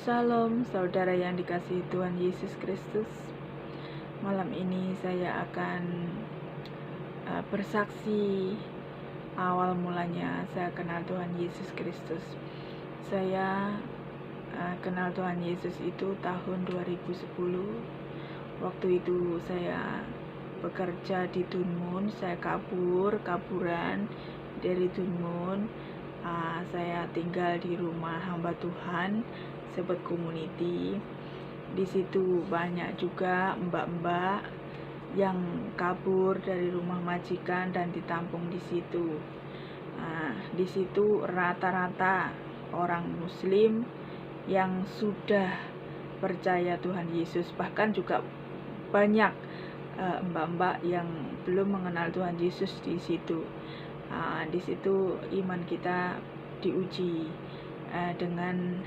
Shalom, saudara yang dikasihi Tuhan Yesus Kristus. Malam ini saya akan bersaksi awal mulanya saya kenal Tuhan Yesus Kristus. Saya kenal Tuhan Yesus itu tahun 2010. Waktu itu saya bekerja di Dunmun, saya kaburan dari Dunmun. Saya tinggal di rumah hamba Tuhan, Sobat Community. Di situ banyak juga mbak-mbak yang kabur dari rumah majikan dan ditampung di situ. Di situ rata-rata orang Muslim yang sudah percaya Tuhan Yesus, bahkan juga banyak mbak-mbak yang belum mengenal Tuhan Yesus di situ. Di situ iman kita diuji dengan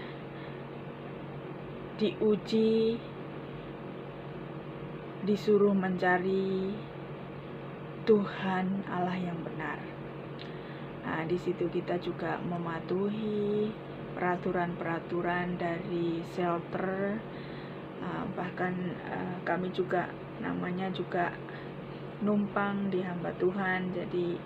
disuruh mencari Tuhan Allah yang benar. Di situ kita juga mematuhi peraturan-peraturan dari shelter, bahkan kami juga namanya juga numpang di hamba Tuhan. Jadi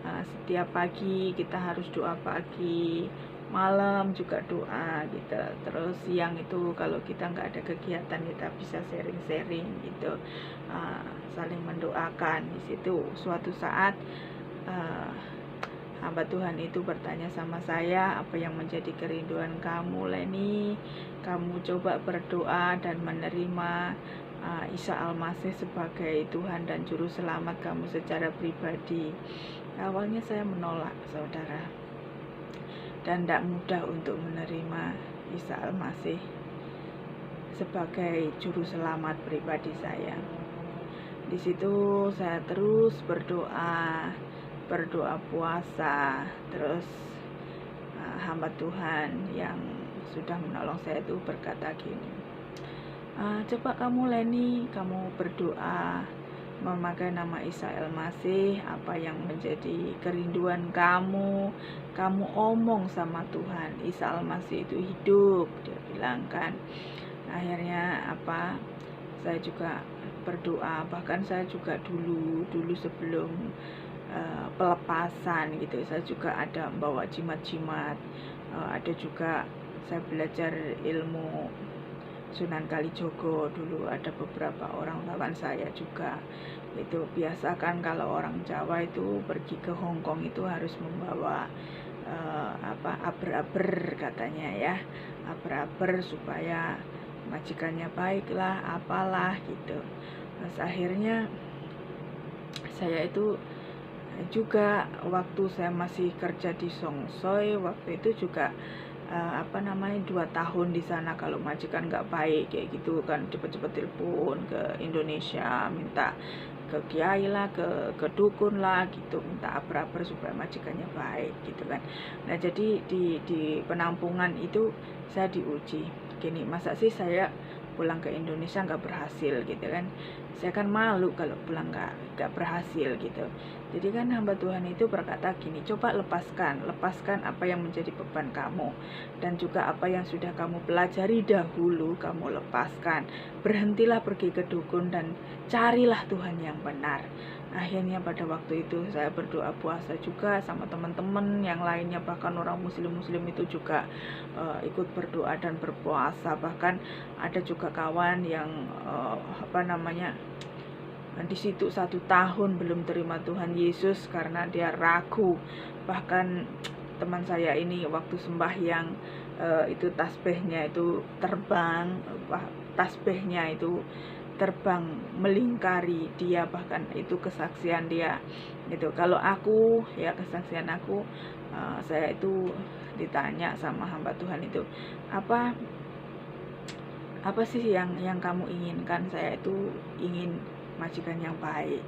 setiap pagi kita harus doa pagi, malam juga doa gitu. Terus siang itu kalau kita nggak ada kegiatan kita bisa sharing-sharing gitu, saling mendoakan. Di situ suatu saat hamba Tuhan itu bertanya sama saya, apa yang menjadi kerinduan kamu, Leni? Kamu coba berdoa dan menerima Isa Al-Masih sebagai Tuhan dan Juru Selamat kamu secara pribadi. Awalnya saya menolak, saudara, dan tidak mudah untuk menerima Isa Al-Masih sebagai Juru Selamat pribadi saya. Di situ saya terus berdoa puasa. Terus hamba Tuhan yang sudah menolong saya itu berkata gini, coba kamu Leni, kamu berdoa memakai nama Isa Al-Masih, apa yang menjadi kerinduan kamu omong sama Tuhan. Isa Al-Masih itu hidup, dia bilang kan. Akhirnya saya juga berdoa, bahkan saya juga dulu sebelum pelepasan gitu, saya juga ada bawa jimat-jimat, ada juga saya belajar ilmu Sunan Kalijogo dulu, ada beberapa orang lawan saya juga. Itu biasa kan kalau orang Jawa itu pergi ke Hong Kong itu harus membawa aber-aber katanya ya, aber-aber supaya majikannya baiklah, apalah gitu. Terus akhirnya saya itu juga waktu saya masih kerja di Songsoi, waktu itu juga 2 tahun di sana. Kalau majikan nggak baik kayak gitu kan, cepet-cepet telepon ke Indonesia, minta ke kiai lah, ke dukun lah gitu, minta aber-aber supaya majikannya baik gitu kan. Nah jadi di penampungan itu saya diuji gini, masa sih saya pulang ke Indonesia nggak berhasil gitu kan. Saya kan malu kalau pulang nggak berhasil gitu. Jadi kan hamba Tuhan itu berkata gini, coba lepaskan apa yang menjadi beban kamu, dan juga apa yang sudah kamu pelajari dahulu kamu lepaskan. Berhentilah pergi ke dukun dan carilah Tuhan yang benar. Akhirnya pada waktu itu saya berdoa puasa juga sama teman-teman yang lainnya, bahkan orang muslim itu juga ikut berdoa dan berpuasa. Bahkan ada juga kawan yang di situ 1 tahun belum terima Tuhan Yesus karena dia ragu. Bahkan teman saya ini waktu sembahyang itu tasbihnya itu terbang melingkari dia, bahkan itu kesaksian dia gitu. Kalau aku ya, kesaksian aku, saya itu ditanya sama hamba Tuhan itu, apa sih yang kamu inginkan? Saya itu ingin majikan yang baik,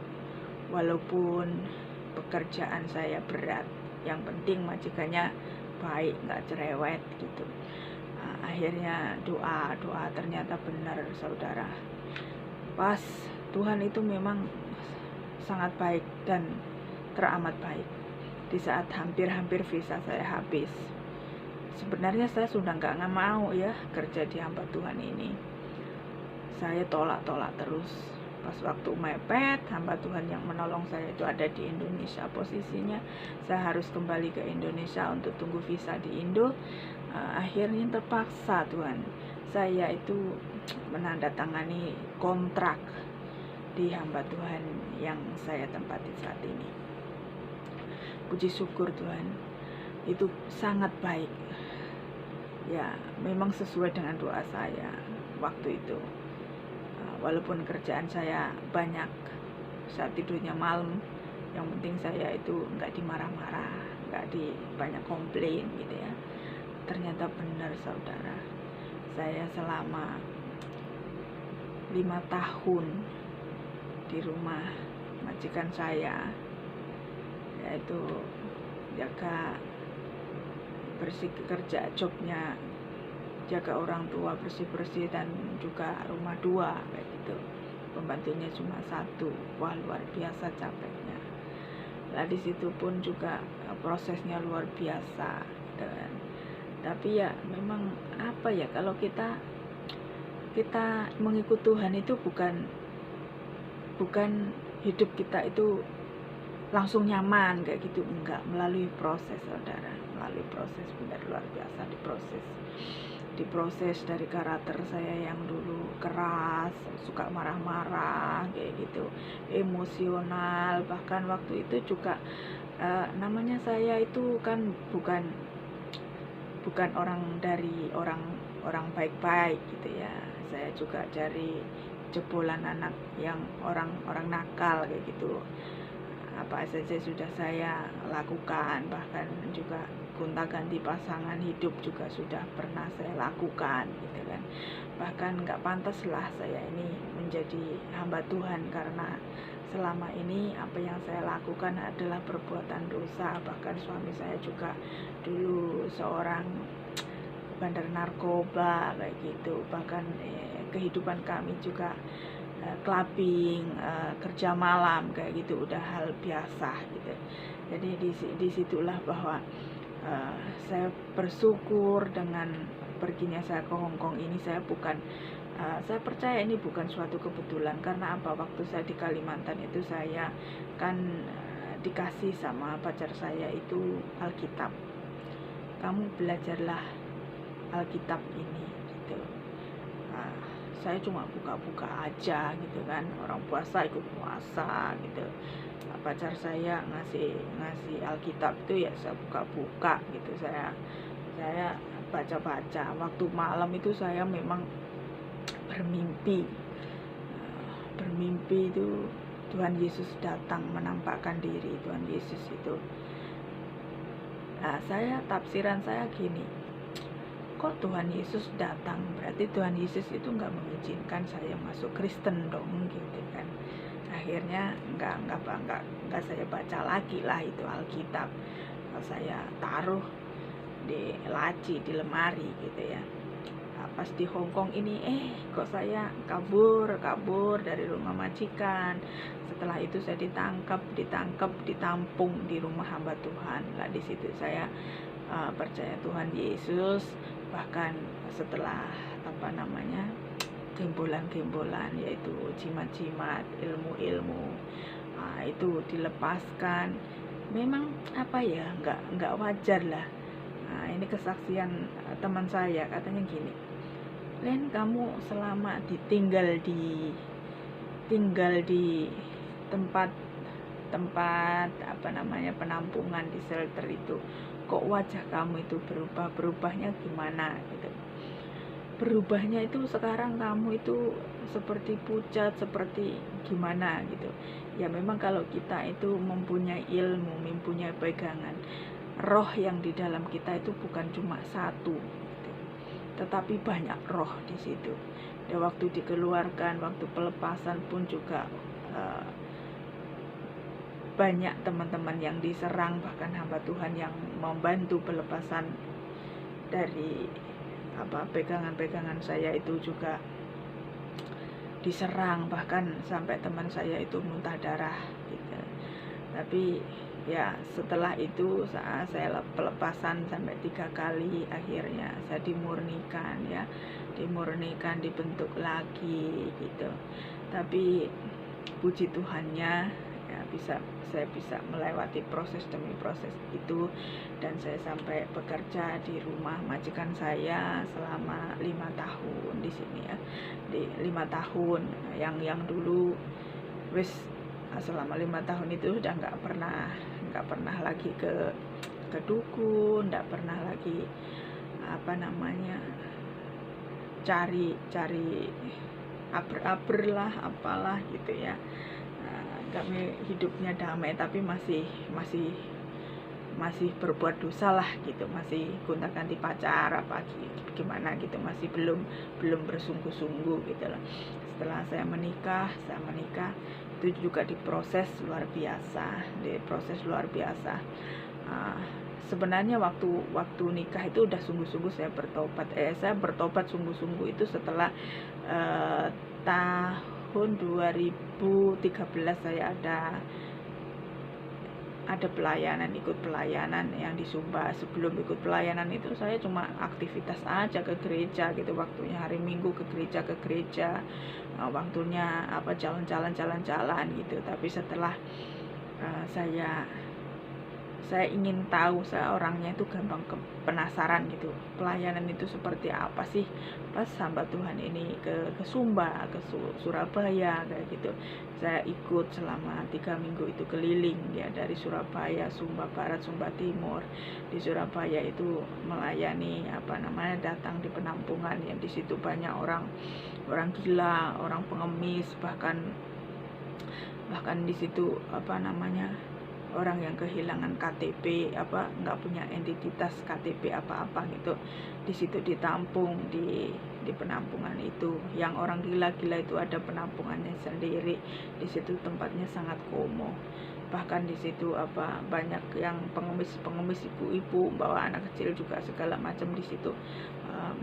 walaupun pekerjaan saya berat, yang penting majikannya baik, nggak cerewet gitu. Akhirnya doa ternyata benar, saudara. Pas Tuhan itu memang sangat baik dan teramat baik. Di saat hampir visa saya habis, sebenarnya saya sudah nggak mau ya kerja di hamba Tuhan ini. Saya tolak terus. Pas waktu mepet, hamba Tuhan yang menolong saya itu ada di Indonesia. Posisinya saya harus kembali ke Indonesia untuk tunggu visa di Indo. Akhirnya terpaksa Tuhan, saya itu menandatangani kontrak di hamba Tuhan yang saya tempati saat ini. Puji syukur Tuhan, itu sangat baik. Ya, memang sesuai dengan doa saya waktu itu. Walaupun kerjaan saya banyak, saat tidurnya malam, yang penting saya itu nggak dimarah-marah, nggak banyak komplain gitu ya. Ternyata benar saudara, saya selama 5 tahun di rumah majikan saya, yaitu jaga bersih kerja jobnya, jaga orang tua, bersih-bersih, dan juga rumah 2 kayak gitu. Pembantunya cuma 1. Wah, luar biasa capeknya. Nah, di situ pun juga prosesnya luar biasa gitu kan. Tapi ya memang apa ya, kalau kita mengikut Tuhan itu bukan hidup kita itu langsung nyaman kayak gitu, enggak, melalui proses saudara, melalui proses, benar luar biasa, diproses dari karakter saya yang dulu keras, suka marah-marah kayak gitu, emosional. Bahkan waktu itu juga namanya saya itu kan bukan orang baik-baik gitu ya. Saya juga dari jebolan anak yang orang nakal kayak gitu. Apa saja sudah saya lakukan, bahkan juga gonta-ganti pasangan hidup juga sudah pernah saya lakukan gitu kan. Bahkan nggak pantas lah saya ini menjadi hamba Tuhan, karena selama ini apa yang saya lakukan adalah perbuatan dosa. Bahkan suami saya juga dulu seorang bandar narkoba kayak gitu. Bahkan kehidupan kami juga clubbing, kerja malam kayak gitu, udah hal biasa gitu. Jadi disitulah bahwa saya bersyukur dengan perginya saya ke Hong Kong ini. Saya percaya ini bukan suatu kebetulan. Karena apa, waktu saya di Kalimantan itu saya kan dikasih sama pacar saya itu Alkitab. Kamu belajarlah Alkitab ini gitu. Saya cuma buka-buka aja gitu kan, orang puasa ikut puasa gitu. Pacar saya ngasih Alkitab itu ya saya buka-buka gitu, saya baca-baca. Waktu malam itu saya memang bermimpi itu Tuhan Yesus datang menampakkan diri. Tuhan Yesus itu, tafsiran saya gini, kok Tuhan Yesus datang, berarti Tuhan Yesus itu nggak mengizinkan saya masuk Kristen dong gitu kan. Akhirnya nggak saya baca lagi lah itu Alkitab. Saya taruh di laci, di lemari gitu ya. Pas di Hong Kong ini kok saya kabur dari rumah majikan. Setelah itu saya ditampung di rumah hamba Tuhan. Lah di situ saya percaya Tuhan Yesus. Bahkan setelah gembolan yaitu jimat-jimat, ilmu-ilmu itu dilepaskan, memang nggak wajar lah. Ini kesaksian teman saya, katanya gini, Len, kamu selama tinggal di tempat penampungan di shelter itu, kok wajah kamu itu berubahnya gimana gitu. Berubahnya itu sekarang kamu itu seperti pucat, seperti gimana gitu. Ya memang kalau kita itu mempunyai ilmu, mempunyai pegangan, roh yang di dalam kita itu bukan cuma satu gitu, tetapi banyak roh di situ. Dan waktu dikeluarkan, waktu pelepasan pun juga banyak teman-teman yang diserang, bahkan hamba Tuhan yang membantu pelepasan dari pegangan-pegangan saya itu juga diserang, bahkan sampai teman saya itu muntah darah gitu. Tapi ya setelah itu saya pelepasan sampai 3 kali, akhirnya saya dimurnikan ya, dimurnikan, dibentuk lagi gitu. Tapi puji Tuhannya ya saya bisa melewati proses demi proses itu, dan saya sampai bekerja di rumah majikan saya selama 5 tahun di sini ya, di 5 tahun yang dulu wis selama 5 tahun itu udah nggak pernah lagi ke dukun, nggak pernah lagi apa namanya cari aber lah apalah gitu ya. Kami hidupnya damai, tapi masih berbuat dosa lah gitu, masih gonta-ganti pacar apa gimana gitu, masih belum bersungguh-sungguh gitu loh. Setelah saya menikah itu juga diproses luar biasa, sebenarnya waktu nikah itu udah sungguh-sungguh saya bertobat sungguh-sungguh itu setelah tahun 2013 saya ada pelayanan, ikut pelayanan yang di Sumba. Sebelum ikut pelayanan itu saya cuma aktivitas aja ke gereja gitu, waktunya hari Minggu ke gereja, waktunya apa jalan-jalan gitu. Tapi setelah saya ingin tahu, saya orangnya itu gampang penasaran gitu, pelayanan itu seperti apa sih. Pas hamba Tuhan ini ke Sumba, ke Surabaya kayak gitu, saya ikut selama 3 minggu itu keliling ya, dari Surabaya, Sumba Barat, Sumba Timur. Di Surabaya itu melayani datang di penampungan yang di situ banyak orang gila, orang pengemis, bahkan di situ orang yang kehilangan KTP, nggak punya identitas KTP apa-apa gitu, di situ ditampung di penampungan itu. Yang orang gila-gila itu ada penampungannya sendiri. Di situ tempatnya sangat kumuh. Bahkan di situ banyak yang pengemis ibu-ibu bawa anak kecil juga segala macam di situ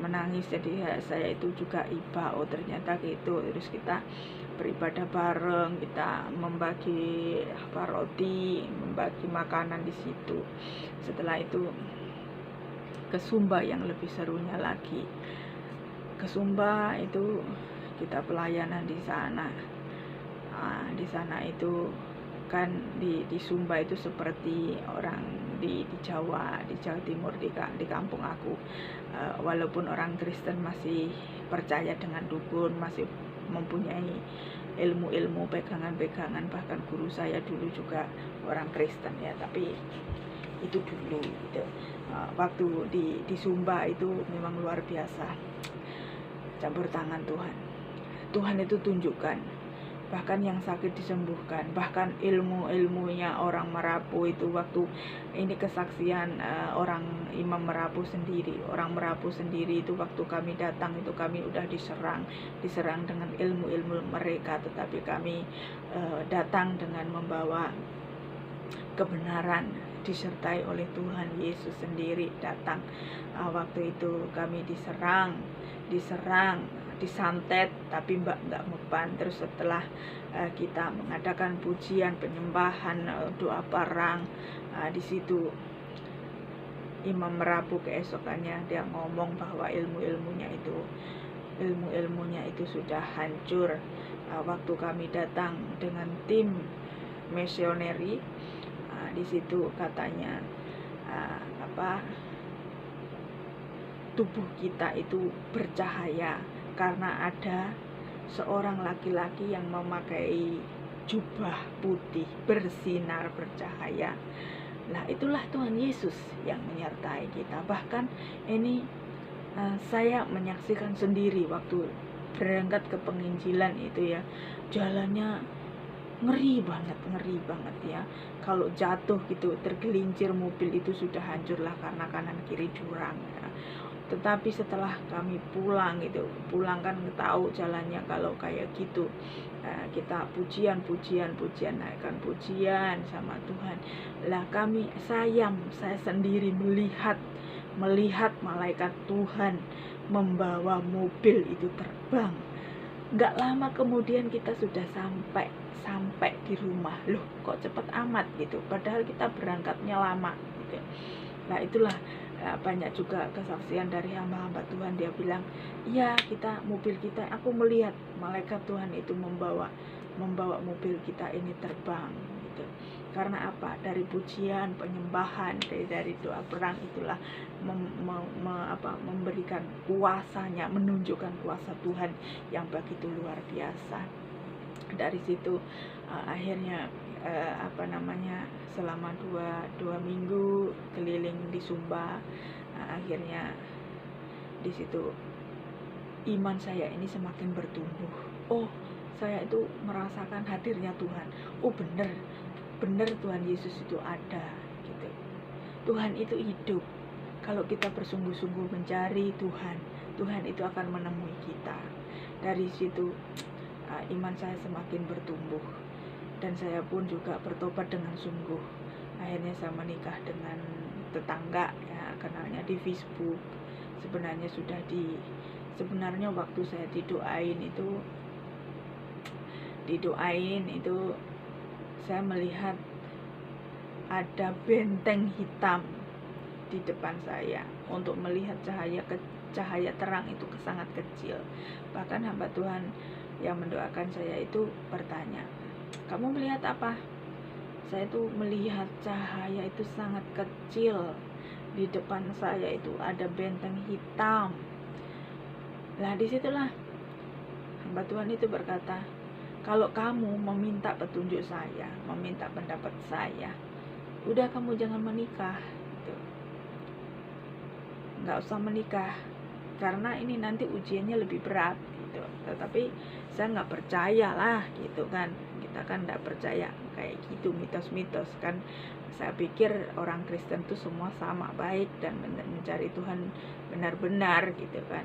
menangis. Jadi saya itu juga iba, ternyata gitu. Terus kita beribadah bareng, kita membagi roti, membagi makanan di situ. Setelah itu ke Sumba yang lebih serunya lagi. Ke Sumba itu kita pelayanan di sana. Di sana itu kan di Sumba itu seperti orang di Jawa Timur, di kampung aku. Walaupun orang Kristen masih percaya dengan dukun, masih mempunyai ilmu-ilmu, pegangan-pegangan, bahkan guru saya dulu juga orang Kristen ya, tapi itu dulu gitu. Waktu di Sumba itu memang luar biasa, campur tangan Tuhan itu tunjukkan, bahkan yang sakit disembuhkan, bahkan ilmunya orang Merapu itu. Waktu ini kesaksian orang Imam Merapu sendiri, itu waktu kami datang itu kami udah diserang dengan ilmu mereka, tetapi kami datang dengan membawa kebenaran, disertai oleh Tuhan Yesus sendiri datang. Waktu itu kami diserang, disantet, tapi nggak mempan. Terus setelah kita mengadakan pujian, penyembahan, doa parang, di situ Imam Merapu keesokannya dia ngomong bahwa ilmunya itu sudah hancur. Waktu kami datang dengan tim misioneri, di situ katanya tubuh kita itu bercahaya karena ada seorang laki-laki yang memakai jubah putih bersinar bercahaya. Nah, itulah Tuhan Yesus yang menyertai kita. Bahkan ini saya menyaksikan sendiri waktu berangkat ke penginjilan itu ya, jalannya ngeri banget ya. Kalau jatuh gitu, tergelincir mobil itu sudah hancur lah karena kanan kiri jurang ya. Tetapi setelah kami pulang kan tahu jalannya kalau kayak gitu, kita pujian, naikkan pujian sama Tuhan. Lah saya sendiri melihat malaikat Tuhan membawa mobil itu terbang. Nggak lama kemudian kita sudah sampai sampai di rumah. Loh, kok cepet amat gitu, padahal kita berangkatnya lama gitu. Nah itulah banyak juga kesaksian dari hamba-hamba Tuhan. Dia bilang, iya, mobil kita, aku melihat malaikat Tuhan itu membawa mobil kita ini terbang gitu. Karena apa? Dari pujian, penyembahan, dari doa perang itulah memberikan kuasanya, menunjukkan kuasa Tuhan yang begitu luar biasa. Dari situ akhirnya selama dua minggu keliling di Sumba, akhirnya di situ iman saya ini semakin bertumbuh. Oh, saya itu merasakan hadirnya Tuhan. Oh, benar Tuhan Yesus itu ada gitu. Tuhan itu hidup. Kalau kita bersungguh-sungguh mencari Tuhan itu akan menemui kita. Dari situ iman saya semakin bertumbuh, dan saya pun juga bertobat dengan sungguh. Akhirnya saya menikah dengan tetangga, ya, kenalnya di Facebook. Sebenarnya waktu saya didoain itu saya melihat ada benteng hitam di depan saya. Untuk melihat cahaya terang itu sangat kecil. Bahkan hamba Tuhan yang mendoakan saya itu bertanya, kamu melihat apa? Saya itu melihat cahaya itu sangat kecil. Di depan saya itu ada benteng hitam. Lah disitulah hamba Tuhan itu berkata, kalau kamu meminta petunjuk saya, meminta pendapat saya, udah kamu jangan menikah gitu. Nggak usah menikah, karena ini nanti ujiannya lebih berat gitu. Tetapi saya nggak percaya lah gitu kan. Kita kan nggak percaya kayak gitu, mitos-mitos kan. Saya pikir orang Kristen tuh semua sama baik dan mencari Tuhan benar-benar gitu kan.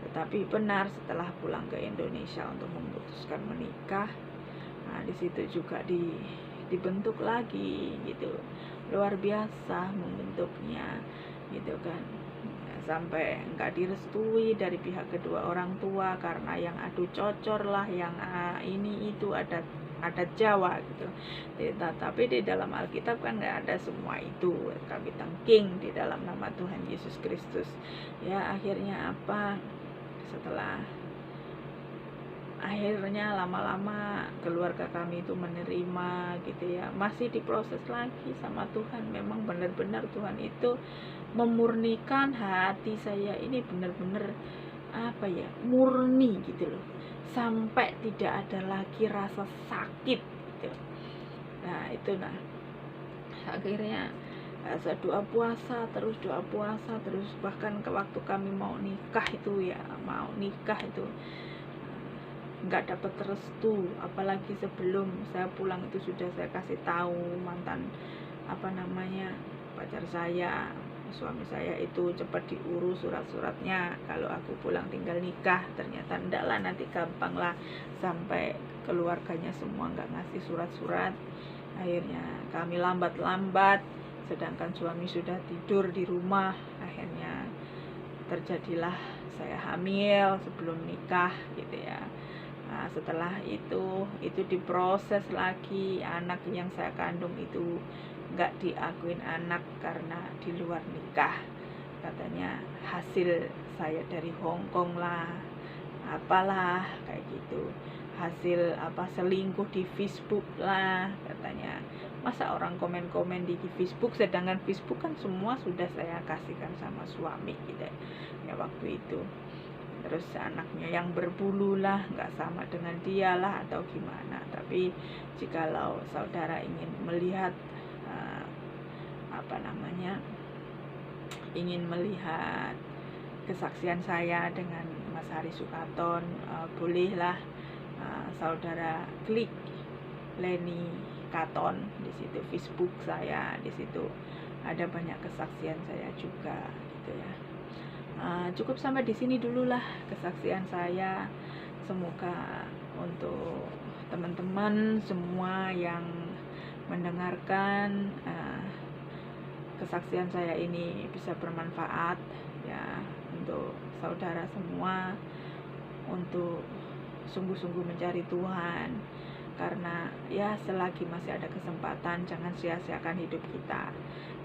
Tetapi benar setelah pulang ke Indonesia untuk memutuskan menikah, nah di situ juga dibentuk lagi gitu. Luar biasa membentuknya gitu kan. Sampai nggak direstui dari pihak kedua orang tua karena yang adu cocor lah, yang ini itu ada Jawa gitu. Tapi di dalam Alkitab kan nggak ada semua itu. Kami tengking di dalam nama Tuhan Yesus Kristus. Ya akhirnya setelah akhirnya lama-lama keluarga kami itu menerima gitu ya. Masih diproses lagi sama Tuhan. Memang benar-benar Tuhan itu memurnikan hati saya ini benar-benar murni gitu loh, sampai tidak ada lagi rasa sakit gitu. Nah itu akhirnya saya doa puasa terus bahkan ke waktu kami mau nikah itu nggak dapat restu. Apalagi sebelum saya pulang itu sudah saya kasih tahu mantan pacar saya, suami saya itu cepat diurus surat-suratnya, kalau aku pulang tinggal nikah. Ternyata enggak lah, nanti gampang lah, sampai keluarganya semua nggak ngasih surat-surat. Akhirnya kami lambat-lambat, sedangkan suami sudah tidur di rumah. Akhirnya terjadilah saya hamil sebelum nikah gitu ya. Nah, setelah itu diproses lagi. Anak yang saya kandung itu nggak diakuin anak karena di luar nikah. Katanya hasil saya dari Hong Kong lah, apalah kayak gitu. Hasil selingkuh di Facebook lah katanya. Masa orang komen-komen di Facebook, sedangkan Facebook kan semua sudah saya kasihkan sama suami gitu ya waktu itu. Terus anaknya yang berbulu lah, nggak sama dengan dia lah atau gimana. Tapi jikalau saudara ingin melihat ingin melihat kesaksian saya dengan Mas Hari Sukaton, bolehlah saudara klik Leni Katon di situ Facebook saya. Di situ ada banyak kesaksian saya juga gitu ya. Cukup sampai di sini dulu lah kesaksian saya. Semoga untuk teman-teman semua yang mendengarkan kesaksian saya ini bisa bermanfaat ya untuk saudara semua, untuk sungguh-sungguh mencari Tuhan. Karena ya selagi masih ada kesempatan, jangan sia-siakan hidup kita,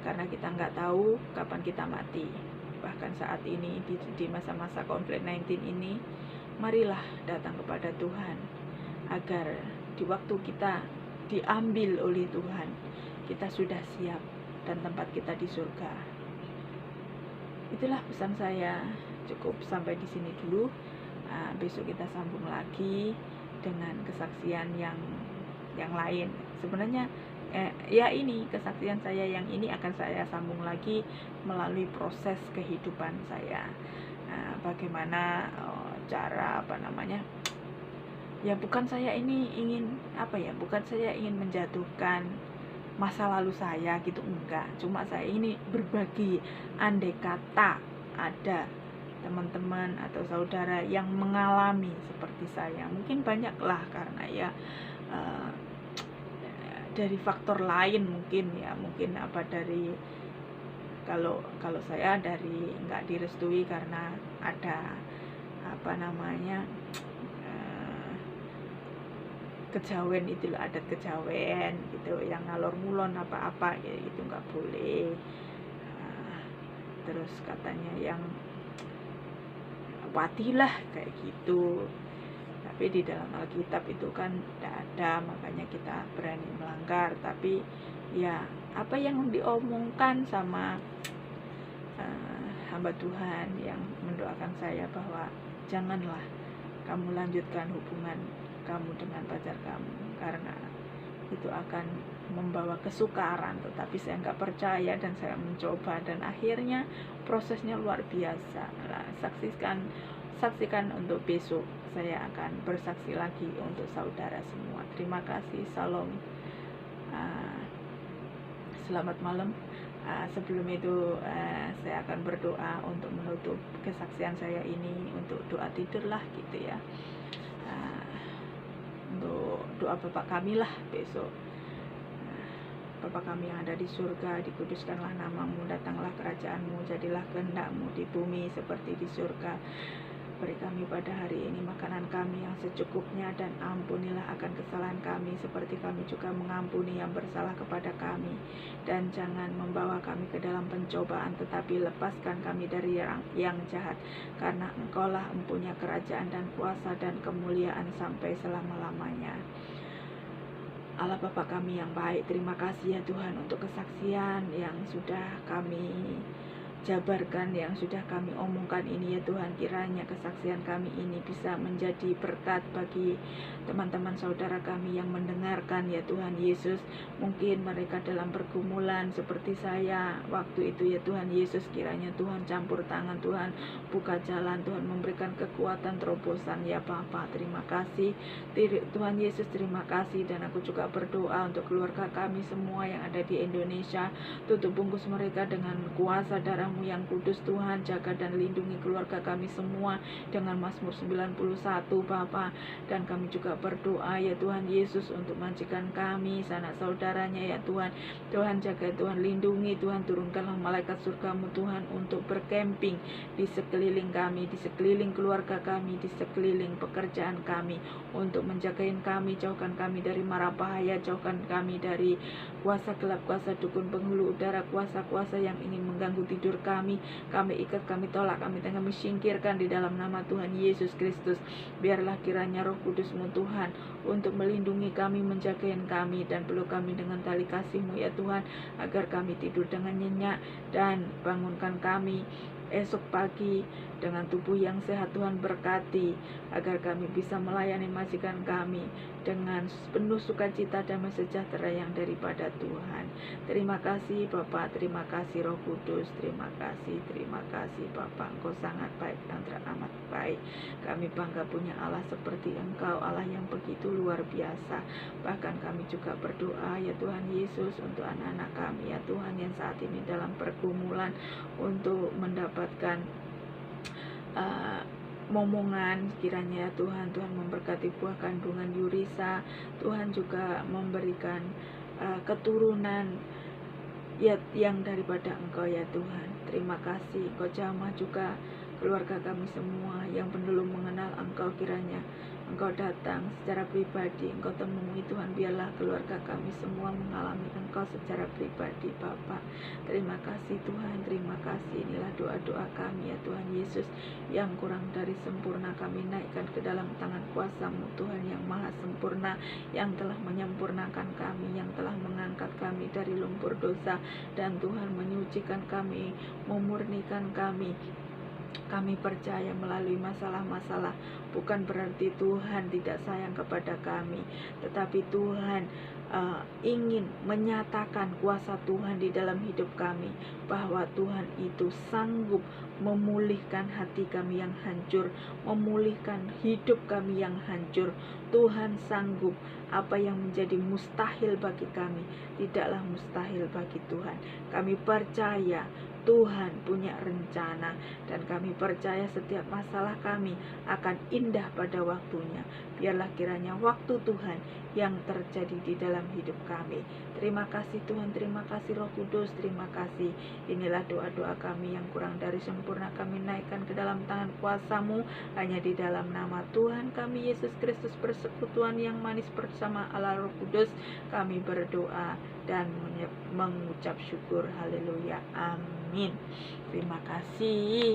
karena kita nggak tahu kapan kita mati. Bahkan saat ini di masa-masa COVID-19 ini, marilah datang kepada Tuhan, agar di waktu kita diambil oleh Tuhan, kita sudah siap dan tempat kita di surga. Itulah pesan saya, cukup sampai di sini dulu. Besok kita sambung lagi dengan kesaksian yang lain. Sebenarnya ya ini kesaksian saya yang ini akan saya sambung lagi melalui proses kehidupan saya. Bagaimana cara ya bukan saya ini ingin bukan saya ingin menjatuhkan masa lalu saya gitu, enggak, cuma saya ini berbagi andai kata ada teman-teman atau saudara yang mengalami seperti saya, mungkin banyaklah karena ya dari faktor lain mungkin dari kalau saya dari nggak direstui karena ada kejawen, itu adat kejawen gitu yang ngalor ngulon apa gitu nggak boleh. Terus katanya yang watilah kayak gitu, tapi di dalam Alkitab itu kan tidak ada, makanya kita berani melanggar. Tapi ya apa yang diomongkan sama hamba Tuhan yang mendoakan saya bahwa janganlah kamu lanjutkan hubungan kamu dengan pacar kamu, karena itu akan membawa kesukaran. Tetapi saya nggak percaya dan saya mencoba, dan akhirnya prosesnya luar biasa. Nah, saksikan untuk besok saya akan bersaksi lagi untuk saudara semua. Terima kasih, salam, selamat malam. Sebelum itu saya akan berdoa untuk menutup kesaksian saya ini, untuk doa tidurlah gitu ya. Untuk doa Bapa kami lah besok. Bapa kami yang ada di surga, dikuduskanlah namamu, datanglah kerajaanmu, jadilah kehendakmu di bumi seperti di surga. Beri kami pada hari ini makanan kami yang secukupnya, dan ampunilah akan kesalahan kami seperti kami juga mengampuni yang bersalah kepada kami. Dan jangan membawa kami ke dalam pencobaan, tetapi lepaskan kami dari yang jahat. Karena Engkaulah empunya kerajaan dan kuasa dan kemuliaan sampai selama-lamanya. Allah Bapa kami yang baik, terima kasih ya Tuhan untuk kesaksian yang sudah kami jabarkan, yang sudah kami omongkan ini ya Tuhan. Kiranya kesaksian kami ini bisa menjadi berkat bagi teman-teman saudara kami yang mendengarkan ya Tuhan Yesus. Mungkin mereka dalam pergumulan seperti saya waktu itu ya Tuhan Yesus. Kiranya Tuhan campur tangan, Tuhan buka jalan, Tuhan memberikan kekuatan terobosan ya Bapa. Terima kasih Tuhan Yesus, terima kasih. Dan aku juga berdoa untuk keluarga kami semua yang ada di Indonesia. Tutup bungkus mereka dengan kuasa darah yang kudus Tuhan. Jaga dan lindungi keluarga kami semua dengan Mazmur 91 Bapa. Dan kami juga berdoa ya Tuhan Yesus untuk majikan kami, sanak saudaranya ya Tuhan. Tuhan jaga, Tuhan lindungi, Tuhan turunkanlah malaikat surgamu Tuhan untuk berkemping di sekeliling kami, di sekeliling keluarga kami, di sekeliling pekerjaan kami, untuk menjagain kami. Jauhkan kami dari mara bahaya, jauhkan kami dari kuasa gelap, kuasa dukun penghulu udara, kuasa-kuasa yang ingin mengganggu tidur kami ikat, kami tolak, kami singkirkan di dalam nama Tuhan Yesus Kristus. Biarlah kiranya Roh Kudus-Mu Tuhan untuk melindungi kami, menjagain kami, dan peluk kami dengan tali kasih-Mu ya Tuhan, agar kami tidur dengan nyenyak, dan bangunkan kami esok pagi dengan tubuh yang sehat. Tuhan berkati agar kami bisa melayani majikan kami dengan penuh sukacita, damai sejahtera yang daripada Tuhan. Terima kasih Bapa, terima kasih Roh Kudus, terima kasih Bapa. Engkau sangat baik dan teramat baik. Kami bangga punya Allah seperti Engkau, Allah yang begitu luar biasa. Bahkan kami juga berdoa ya Tuhan Yesus untuk anak-anak kami ya Tuhan, yang saat ini dalam pergumulan untuk mendapatkan momongan. Kiranya ya Tuhan, Tuhan memberkati buah kandungan Yurisa. Tuhan juga memberikan keturunan ya yang daripada Engkau ya Tuhan. Terima kasih. Engkau jamah juga keluarga kami semua yang belum mengenal Engkau. Kiranya Engkau datang secara pribadi, Engkau temui Tuhan, biarlah keluarga kami semua mengalami Engkau secara pribadi Bapa. Terima kasih Tuhan, terima kasih. Inilah doa-doa kami ya Tuhan Yesus, yang kurang dari sempurna kami naikkan ke dalam tangan kuasa-Mu Tuhan yang maha sempurna, yang telah menyempurnakan kami, yang telah mengangkat kami dari lumpur dosa, dan Tuhan menyucikan kami, memurnikan kami. Kami percaya melalui masalah-masalah bukan berarti Tuhan tidak sayang kepada kami, tetapi Tuhan ingin menyatakan kuasa Tuhan di dalam hidup kami, bahwa Tuhan itu sanggup memulihkan hati kami yang hancur, memulihkan hidup kami yang hancur. Tuhan sanggup. Apa yang menjadi mustahil bagi kami tidaklah mustahil bagi Tuhan. Kami percaya Tuhan punya rencana, dan kami percaya setiap masalah kami akan indah pada waktunya. Biarlah kiranya waktu Tuhan yang terjadi di dalam hidup kami. Terima kasih Tuhan, terima kasih Roh Kudus, terima kasih. Inilah doa-doa kami yang kurang dari sempurna, kami naikkan ke dalam tangan kuasa-Mu. Hanya di dalam nama Tuhan kami Yesus Kristus, persekutuan yang manis bersama Allah Roh Kudus, kami berdoa dan mengucap syukur. Haleluya, amin. Terima kasih.